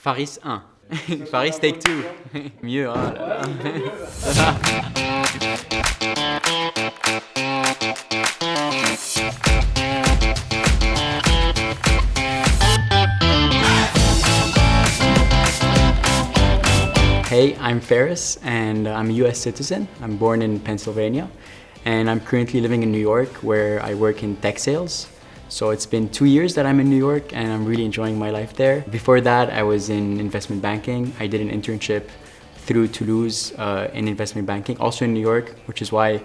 Farris 1. Farris take 2. Mieux, oh là Hey, I'm Farris and I'm a US citizen. I'm born in Pennsylvania and I'm currently living in New York where I work in tech sales. So it's been 2 years that I'm in New York and I'm really enjoying my life there. Before that, I was in investment banking. I did an internship through Toulouse in investment banking, also in New York, which is why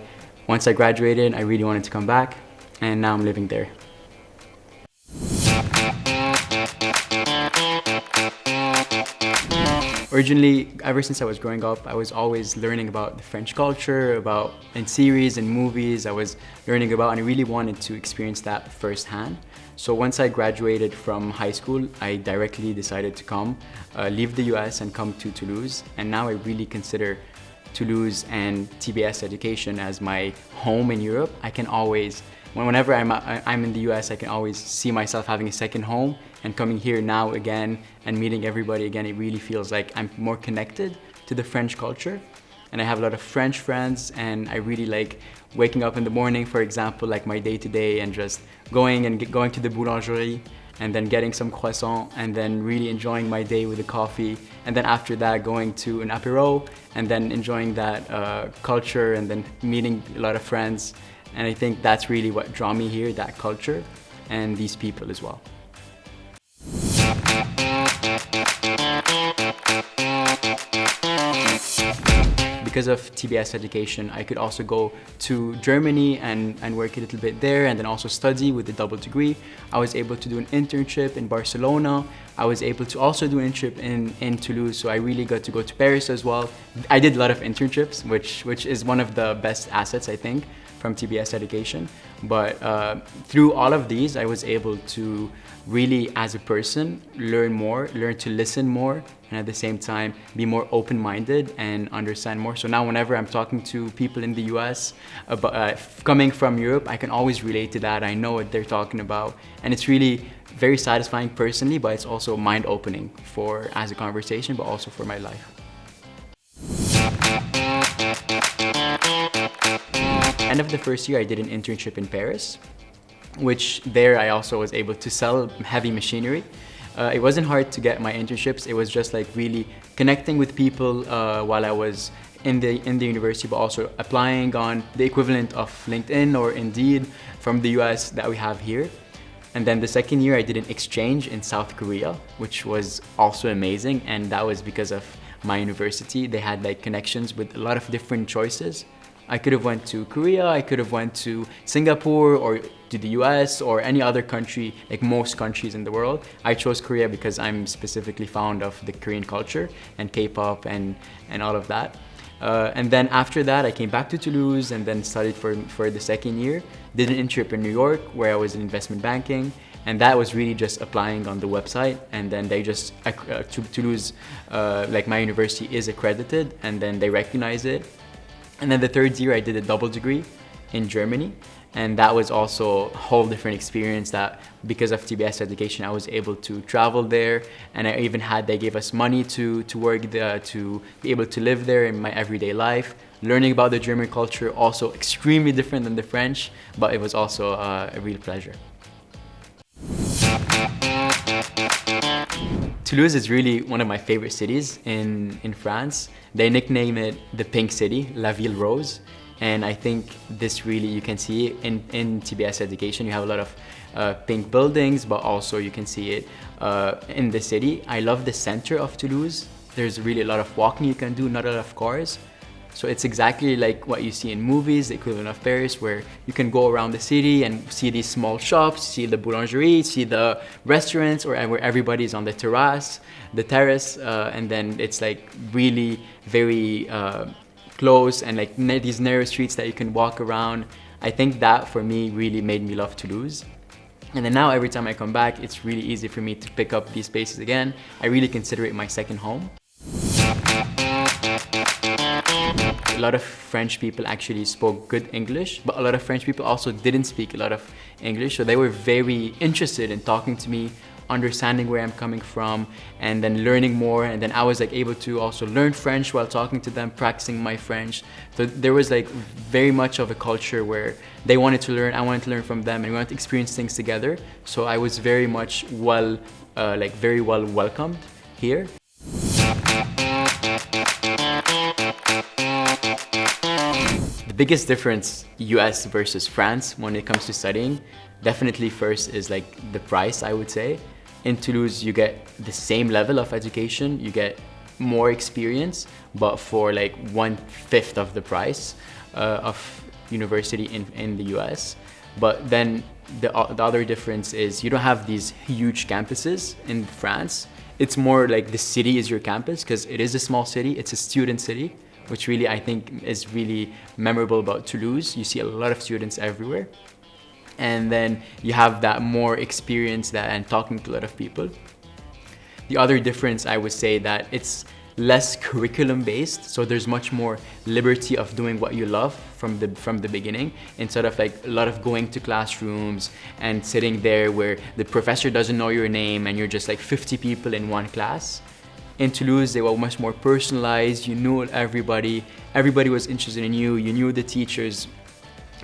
once I graduated, I really wanted to come back and now I'm living there. Originally, ever since I was growing up, I was always learning about the French culture, about in series and movies I was learning about, and I really wanted to experience that firsthand. So once I graduated from high school, I directly decided to leave the US and come to Toulouse. And now I really consider Toulouse and TBS Education as my home in Europe. I can always, whenever I'm in the US, I can always see myself having a second home, and coming here now again and meeting everybody again, it really feels like I'm more connected to the French culture. And I have a lot of French friends and I really like waking up in the morning, for example, like my day-to-day, and just going to the boulangerie and then getting some croissant and then really enjoying my day with a coffee. And then after that, going to an apéro and then enjoying that culture and then meeting a lot of friends. And I think that's really what drew me here, that culture and these people as well. Because of TBS Education, I could also go to Germany and work a little bit there and then also study with a double degree. I was able to do an internship in Barcelona. I was able to also do an internship in Toulouse, so I really got to go to Paris as well. I did a lot of internships, which is one of the best assets, I think, from TBS Education. But through all of these, I was able to really, as a person, learn to listen more, and at the same time, be more open-minded and understand more. So now whenever I'm talking to people in the US, coming from Europe, I can always relate to that. I know what they're talking about. And it's really very satisfying personally, but it's also mind-opening as a conversation, but also for my life. End of the first year, I did an internship in Paris, which there I also was able to sell heavy machinery. It wasn't hard to get my internships. It was just like really connecting with people while I was in the university, but also applying on the equivalent of LinkedIn or Indeed from the US that we have here. And then the second year I did an exchange in South Korea, which was also amazing. And that was because of my university. They had like connections with a lot of different choices. I could have went to Korea, I could have went to Singapore or to the US or any other country, like most countries in the world. I chose Korea because I'm specifically fond of the Korean culture and K-pop and all of that. And then after that, I came back to Toulouse and then studied for the second year. Did an internship in New York where I was in investment banking. And that was really just applying on the website, and then they just, Toulouse, like my university is accredited, and then they recognize it. And then the third year I did a double degree in Germany, and that was also a whole different experience. That because of TBS Education I was able to travel there, and they gave us money to work there, to be able to live there in my everyday life. Learning about the German culture, also extremely different than the French, but it was also a real pleasure. Toulouse is really one of my favorite cities in France. They nickname it the Pink City, La Ville Rose. And I think this really, you can see it in TBS Education. You have a lot of pink buildings, but also you can see it in the city. I love the center of Toulouse. There's really a lot of walking you can do, not a lot of cars. So it's exactly like what you see in movies, the equivalent of Paris, where you can go around the city and see these small shops, see the boulangerie, see the restaurants, or where everybody's on the terrace, and then it's like really very close and like these narrow streets that you can walk around. I think that for me really made me love Toulouse. And then now every time I come back, it's really easy for me to pick up these spaces again. I really consider it my second home. A lot of French people actually spoke good English, but a lot of French people also didn't speak a lot of English, so they were very interested in talking to me understanding where I'm coming from and then learning more. And then I was like able to also learn French while talking to them, practicing my French. So there was like very much of a culture where they wanted to learn, I wanted to learn from them, and we wanted to experience things together. So I was very much very well welcomed here. The biggest difference, US versus France, when it comes to studying, definitely first is like the price, I would say. In Toulouse, you get the same level of education, you get more experience, but for like 1/5 of the price of university in the US. But then the other difference is you don't have these huge campuses in France. It's more like the city is your campus, because it is a small city, it's a student city, which really I think is really memorable about Toulouse. You see a lot of students everywhere. And then you have that more experience and talking to a lot of people. The other difference, I would say, that it's less curriculum based, so there's much more liberty of doing what you love from the beginning, instead of like a lot of going to classrooms and sitting there where the professor doesn't know your name and you're just like 50 people in one class. In Toulouse, they were much more personalized. You knew everybody was interested in you, you knew the teachers,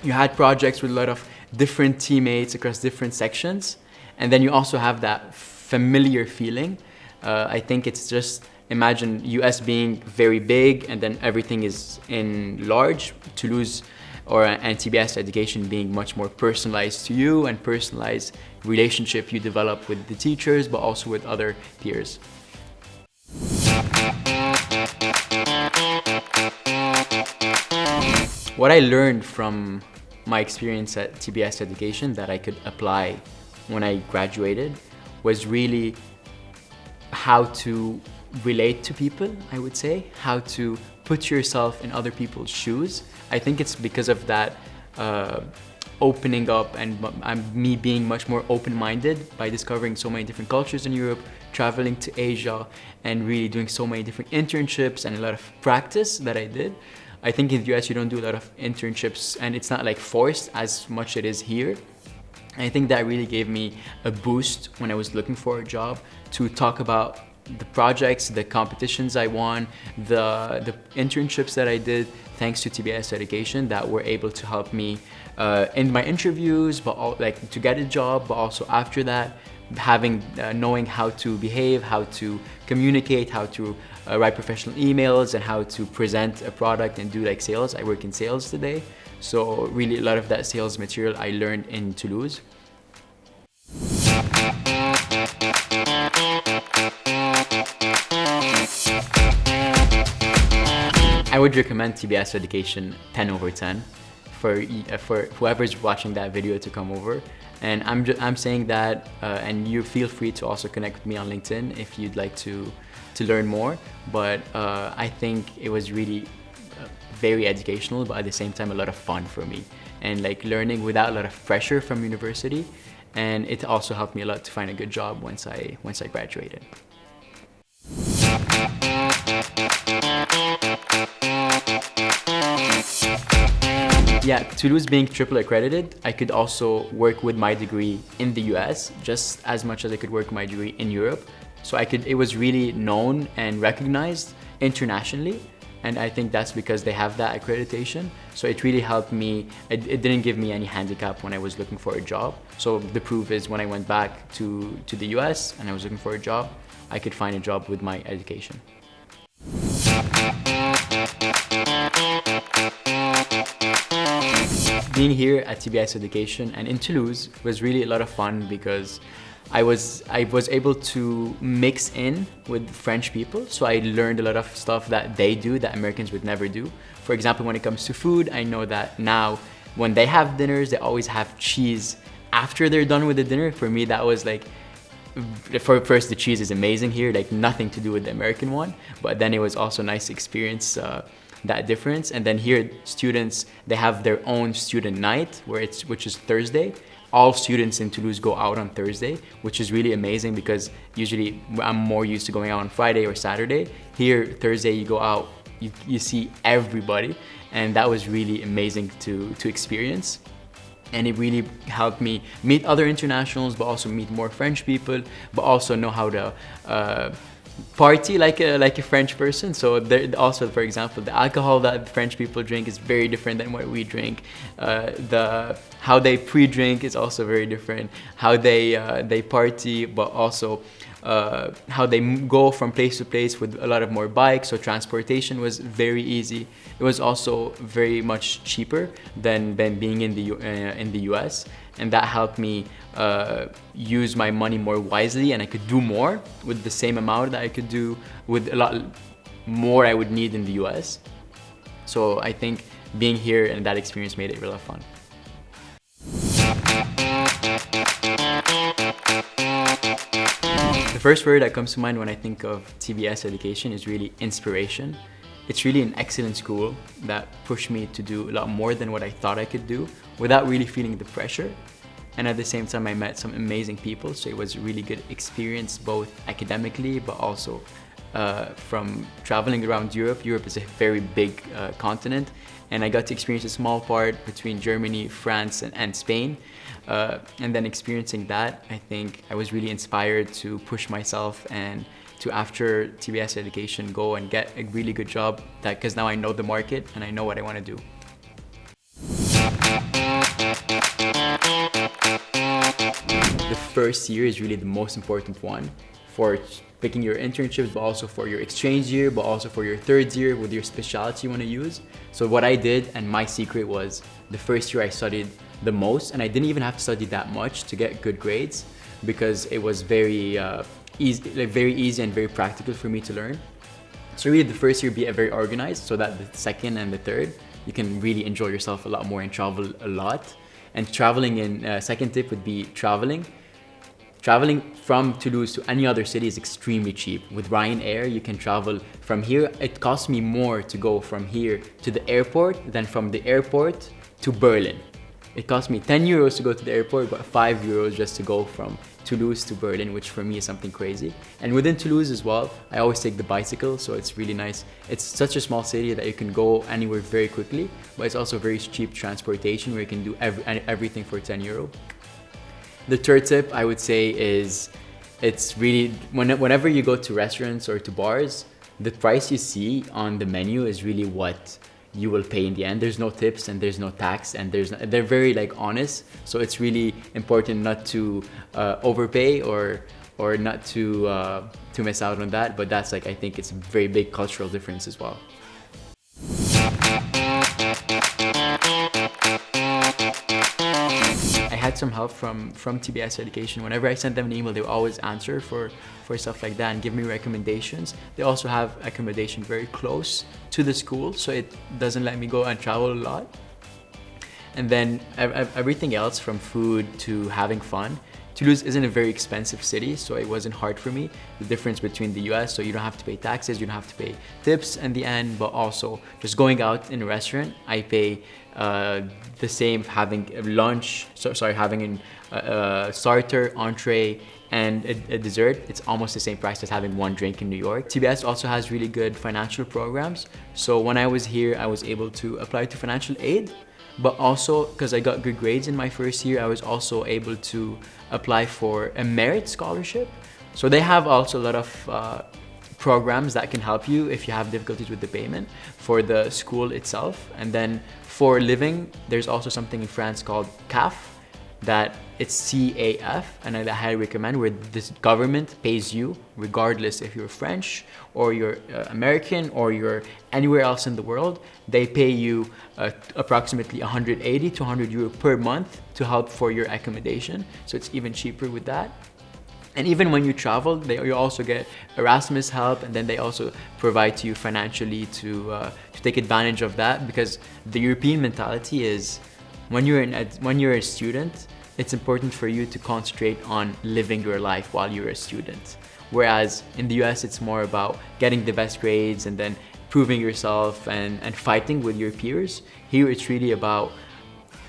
you had projects with a lot of different teammates across different sections, and then you also have that familiar feeling. I think it's just, imagine US being very big and then everything is in large, Toulouse and TBS Education being much more personalized to you and personalized relationship you develop with the teachers, but also with other peers. What I learned from my experience at TBS Education that I could apply when I graduated was really how to relate to people, I would say, how to put yourself in other people's shoes. I think it's because of that opening up and me being much more open-minded by discovering so many different cultures in Europe, traveling to Asia, and really doing so many different internships and a lot of practice that I did. I think in the US you don't do a lot of internships and it's not like forced as much as it is here. And I think that really gave me a boost when I was looking for a job, to talk about the projects, the competitions I won, the internships that I did thanks to TBS Education, that were able to help me in my interviews, but to get a job, but also after that, knowing how to behave, how to communicate, how to write professional emails, and how to present a product and do like sales. I work in sales today, so really a lot of that sales material I learned in Toulouse. I would recommend TBS Education 10/10 for whoever's watching that video to come over. And I'm saying that, and you feel free to also connect with me on LinkedIn if you'd like to learn more. But I think it was really very educational, but at the same time a lot of fun for me, and like learning without a lot of pressure from university. And it also helped me a lot to find a good job once I graduated. Yeah, Toulouse being triple accredited, I could also work with my degree in the US just as much as I could work my degree in Europe. So it was really known and recognized internationally. And I think that's because they have that accreditation. So it really helped me. It didn't give me any handicap when I was looking for a job. So the proof is when I went back to the US and I was looking for a job, I could find a job with my education. Being here at TBS Education and in Toulouse was really a lot of fun, because I was able to mix in with French people, so I learned a lot of stuff that they do that Americans would never do. For example, when it comes to food, I know that now when they have dinners, they always have cheese after they're done with the dinner. For me, that was like, first, the cheese is amazing here, like nothing to do with the American one, but then it was also nice to experience that difference. And then here, students, they have their own student night, which is Thursday. All students in Toulouse go out on Thursday, which is really amazing, because usually I'm more used to going out on Friday or Saturday. Here, Thursday, you go out, you see everybody, and that was really amazing to experience. And it really helped me meet other internationals, but also meet more French people, but also know how to party like a French person. So there, also, for example, the alcohol that French people drink is very different than what we drink. How they pre-drink is also very different. How they party, but also how they go from place to place with a lot of more bikes. So transportation was very easy. It was also very much cheaper than being in the US, and that helped me use my money more wisely, and I could do more with the same amount that I could do with a lot more I would need in the US. So I think being here and that experience made it really fun. The first word that comes to mind when I think of TBS Education is really inspiration. It's really an excellent school that pushed me to do a lot more than what I thought I could do without really feeling the pressure. And at the same time, I met some amazing people, so it was a really good experience, both academically, but also from traveling around Europe. Europe is a very big continent, and I got to experience a small part between Germany, France, and Spain. And then experiencing that, I think I was really inspired to push myself and to, after TBS Education, go and get a really good job, because now I know the market and I know what I want to do. The first year is really the most important one for picking your internships, but also for your exchange year, but also for your third year with your specialty you want to use. So what I did, and my secret was, the first year I studied the most, and I didn't even have to study that much to get good grades, because it was very easy and very practical for me to learn. So really the first year, be very organized, so that the second and the third, you can really enjoy yourself a lot more and travel a lot. And traveling in, second tip would be traveling. Traveling from Toulouse to any other city is extremely cheap. With Ryanair, you can travel from here. It costs me more to go from here to the airport than from the airport to Berlin. It cost me 10 euros to go to the airport, but 5 euros just to go from Toulouse to Berlin, which for me is something crazy. And within Toulouse as well, I always take the bicycle, so it's really nice. It's such a small city that you can go anywhere very quickly, but it's also very cheap transportation where you can do everything for 10 euro. The third tip I would say is, it's really, whenever you go to restaurants or to bars, the price you see on the menu is really what you will pay in the end. There's no tips and there's no tax, and they're very honest. So it's really important not to overpay or not to miss out on that. But that's I think it's a very big cultural difference as well. I had some help from TBS Education. Whenever I sent them an email, they would always answer for stuff like that and give me recommendations. They also have accommodation very close to the school, so it doesn't let me go and travel a lot. And then everything else, from food to having fun. Toulouse isn't a very expensive city, so it wasn't hard for me. The difference between the US, so you don't have to pay taxes, you don't have to pay tips in the end, but also just going out in a restaurant, I pay the same having a lunch, having a starter, entree, and a dessert. It's almost the same price as having one drink in New York. TBS also has really good financial programs. So when I was here, I was able to apply to financial aid, but also because I got good grades in my first year, I was also able to apply for a merit scholarship. So they have also a lot of programs that can help you if you have difficulties with the payment for the school itself. And then for living, there's also something in France called CAF, that it's CAF, and I highly recommend, where this government pays you regardless if you're French or you're American or you're anywhere else in the world. They pay you approximately 180 to 100 euro per month to help for your accommodation, so it's even cheaper with that. And even when you travel, you also get Erasmus help, and then they also provide to you financially to take advantage of that, because the European mentality is, when you're a student, it's important for you to concentrate on living your life while you're a student. Whereas in the US, it's more about getting the best grades and then proving yourself and fighting with your peers. Here, it's really about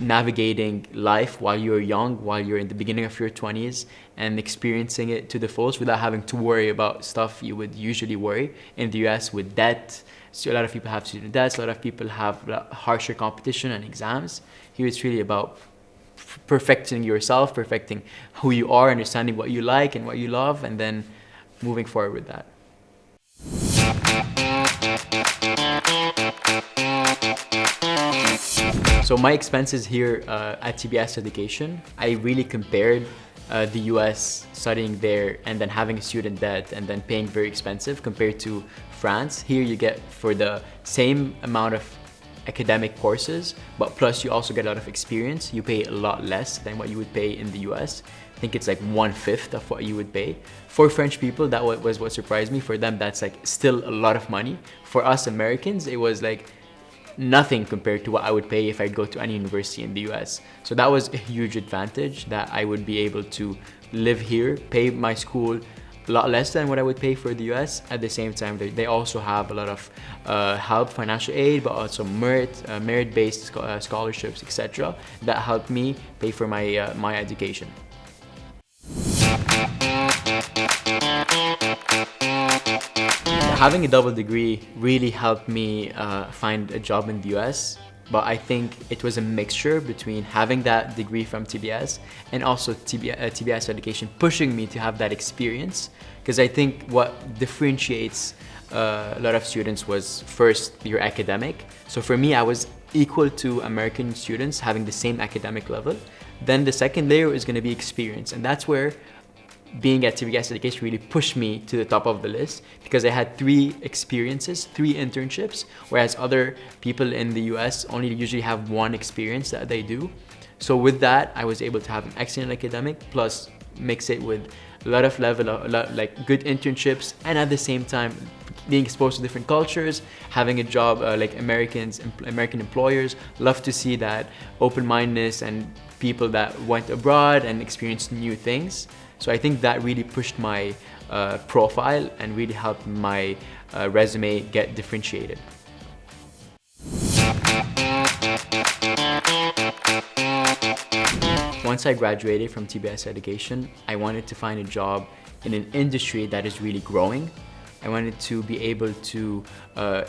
navigating life while you're young, while you're in the beginning of your 20s, and experiencing it to the fullest without having to worry about stuff you would usually worry in the US with debt. So a lot of people have student debts, a lot of people have harsher competition and exams. Here it's really about perfecting yourself, perfecting who you are, understanding what you like and what you love, and then moving forward with that. So my expenses here at TBS Education, I really compared the US, studying there and then having a student debt and then paying very expensive compared to France. Here you get for the same amount of academic courses, but plus you also get a lot of experience. You pay a lot less than what you would pay in the US. I think it's like 1/5 of what you would pay. For French people, that was what surprised me. For them, that's like still a lot of money. For us Americans, it was like nothing compared to what I would pay if I'd go to any university in the US. So that was a huge advantage, that I would be able to live here, pay my school a lot less than what I would pay for the US. At the same time, they also have a lot of help, financial aid, but also merit-based scholarships, etc. that helped me pay for my education. Having a double degree really helped me find a job in the US, but I think it was a mixture between having that degree from TBS and also TBS Education pushing me to have that experience, because I think what differentiates a lot of students was first your academic. So for me, I was equal to American students having the same academic level. Then the second layer is going to be experience, and that's where being at TBS Education really pushed me to the top of the list, because I had 3 experiences, 3 internships, whereas other people in the US only usually have 1 experience that they do. So with that, I was able to have an excellent academic plus mix it with a lot of like good internships, and at the same time being exposed to different cultures, having a job like American employers love to see that open-mindedness and people that went abroad and experienced new things. So I think that really pushed my profile and really helped my resume get differentiated. Once I graduated from TBS Education, I wanted to find a job in an industry that is really growing. I wanted to be able to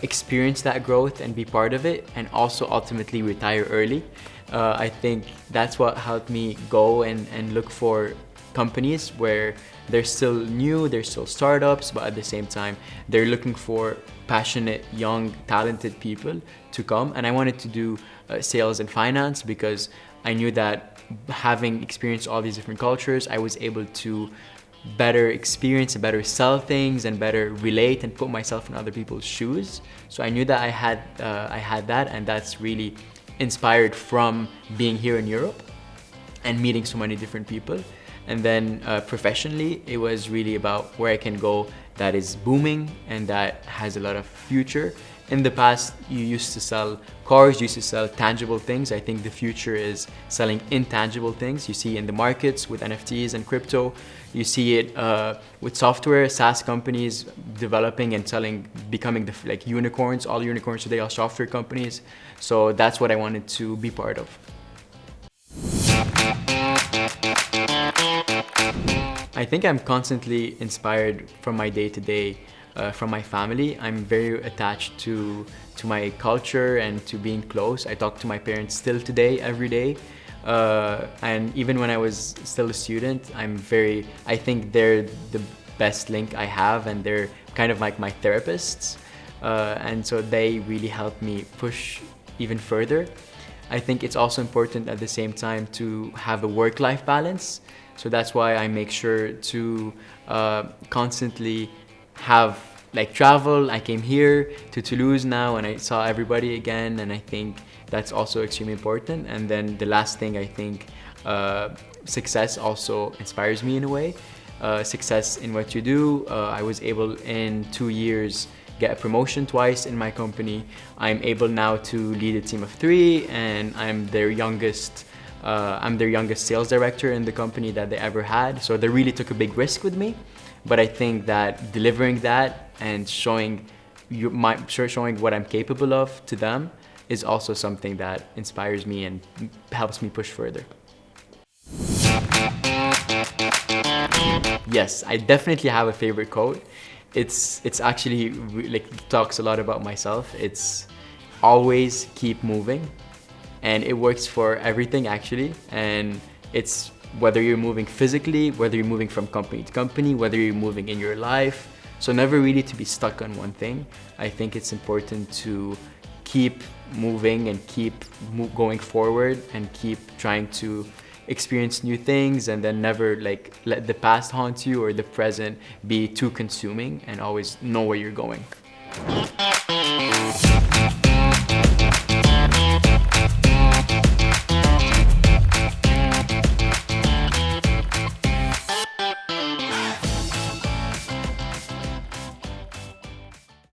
experience that growth and be part of it, and also ultimately retire early. I think that's what helped me go and look for companies where they're still new, they're still startups, but at the same time, they're looking for passionate, young, talented people to come. And I wanted to do sales and finance, because I knew that having experienced all these different cultures, I was able to better experience and better sell things and better relate and put myself in other people's shoes. So I knew that I had that, and that's really inspired from being here in Europe and meeting so many different people. And then professionally, it was really about where I can go that is booming and that has a lot of future. In the past, you used to sell cars, you used to sell tangible things. I think the future is selling intangible things. You see in the markets with NFTs and crypto. You see it with software, SaaS companies developing and selling, becoming like unicorns. All unicorns today are software companies. So that's what I wanted to be part of. I think I'm constantly inspired from my day-to-day, from my family. I'm very attached to my culture and to being close. I talk to my parents still today, every day. And even when I was still a student, I think they're the best link I have, and they're kind of like my therapists. And so they really help me push even further. I think it's also important at the same time to have a work-life balance. So that's why I make sure to constantly have like travel. I came here to Toulouse now and I saw everybody again, and I think that's also extremely important. And then the last thing, I think success also inspires me in a way. Success in what you do. I was able in 2 years get a promotion twice in my company. I'm able now to lead a team of 3, and I'm their youngest sales director in the company that they ever had. So they really took a big risk with me. But I think that delivering that and showing what I'm capable of to them is also something that inspires me and helps me push further. Yes, I definitely have a favorite quote. It's actually like talks a lot about myself. It's always keep moving. and it works for everything actually. And it's whether you're moving physically, whether you're moving from company to company, whether you're moving in your life. So never really to be stuck on one thing. I think it's important to keep moving and keep going forward and keep trying to experience new things, and then never like let the past haunt you or the present be too consuming, and always know where you're going.